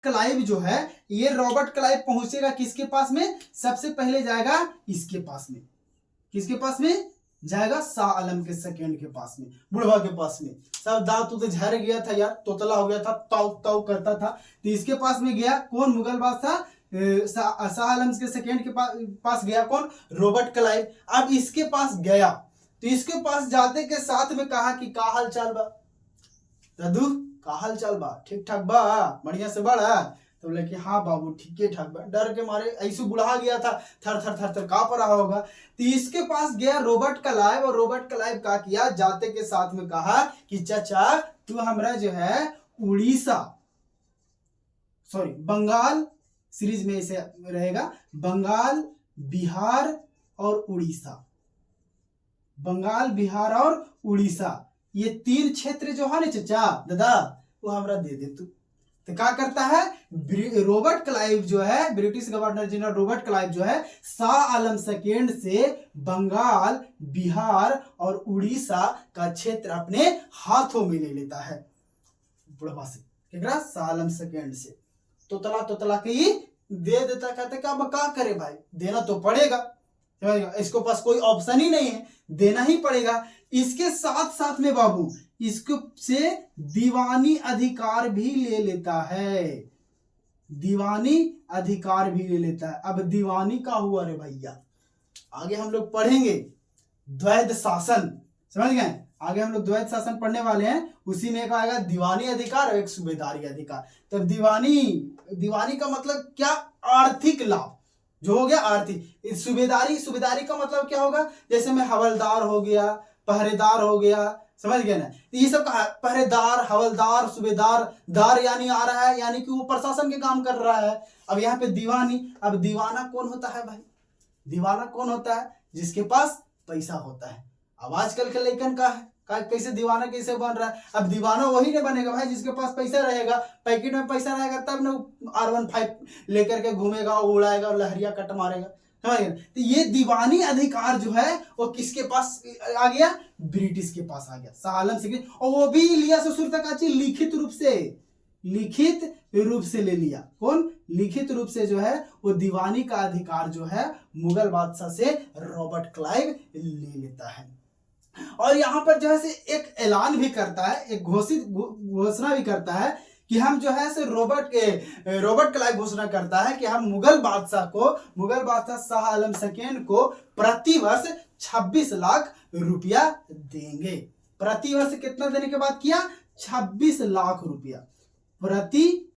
Clive जो है, ये रॉबर्ट क्लाइव पहुंचेगा किसके पास में? सबसे पहले जाएगा इसके पास में। किसके पास में जाएगा? शाह आलम के सेकंड के पास में, बुढ़वा के पास में। सब दांत तो झड़ गया था यार, तोतला हो गया था, ताऊ ताऊ करता था। तो इसके पास में गया कौन? मुगल बादशाह शाह आलम के सेकंड के पास गया कौन? Robert Clive. अब इसके पास गया तो इसके पास जाते के साथ में कहा कि का हाल चाल बा दादू, का हाल चाल बा? ठीक ठाक बा? बढ़िया से बड़ा? तो बोले कि हाँ बाबू ठीक है ठाक बा। डर के मारे ऐसे बुढ़ा गया था, थर थर थर थर कांप रहा होगा। तो इसके पास गया रॉबर्ट क्लाइव, और रॉबर्ट क्लाइव का किया, जाते के साथ में कहा कि चाचा तू हमरा जो है उड़ीसा, सॉरी बंगाल सीरीज में इसे रहेगा, बंगाल बिहार और उड़ीसा, बंगाल बिहार और उड़ीसा, ये 3 क्षेत्र जो है ना चाचा दादा, वो हमरा दे दे तू। तो क्या करता है रॉबर्ट क्लाइव जो है, British governor general Robert Clive जो है, शाह आलम सेकेंड से बंगाल बिहार और उड़ीसा का क्षेत्र अपने हाथों में ले लेता है। बुढ़वा से शाह आलम सेकेंड से तोतला के ही दे देता। कहते क्या अब क्या करे भाई, देना तो पड़ेगा, इसको पास कोई ऑप्शन ही नहीं है, देना ही पड़ेगा। इसके साथ साथ में बाबू इसको से दीवानी अधिकार भी ले लेता है, दीवानी अधिकार भी ले लेता है। अब दीवानी का हुआ रे भैया, आगे हम लोग पढ़ेंगे द्वैध शासन, समझ गए? आगे हम लोग द्वैध शासन पढ़ने वाले हैं, उसी में एक आएगा दीवानी अधिकार और एक सूबेदारी अधिकार। तब दीवानी का मतलब क्या? आर्थिक लाभ जो हो गया आर्थिक। सूबेदारी का मतलब क्या होगा? जैसे में हवलदार हो गया, पहरेदार हो गया, समझ गए ना? तो ये सब का पहरेदार, हवलदार, सूबेदार, दार यानी आ रहा है, यानी कि वो प्रशासन के काम कर रहा है। अब यहाँ पे दीवानी, अब दीवाना कौन होता है भाई? दीवाना कौन होता है? जिसके पास पैसा होता है। अब आजकल के लेकिन का है कैसे दीवाना कैसे बन रहा है? अब दीवाना वही नहीं बनेगा भाई जिसके पास पैसा रहेगा, पैकेट में पैसा रहेगा तब ना R15 लेकर के घूमेगा, उड़ाएगा और लहरिया कट मारेगा, समझ गए? तो ये दीवानी अधिकार जो है वो किसके पास आ गया? ब्रिटिश के पास आ गया, शाह आलम सेकेंड। और वो भी लिया ससुर तक लिखित रूप से, लिखित रूप से ले लिया। कौन? लिखित रूप से जो है वो दीवानी का अधिकार जो है मुगल बादशाह से रॉबर्ट क्लाइव ले लेता है। और यहाँ पर जो है से एक ऐलान भी करता है, एक घोषणा भी करता है कि हम जो है से रॉबर्ट क्लाइव घोषणा करता है कि हम मुगल बादशाह शाह आलम सेकेंड को प्रतिवर्ष 26 लाख रुपया देंगे। प्रतिवर्ष कितना देने के बाद किया? 26 लाख रुपया प्रति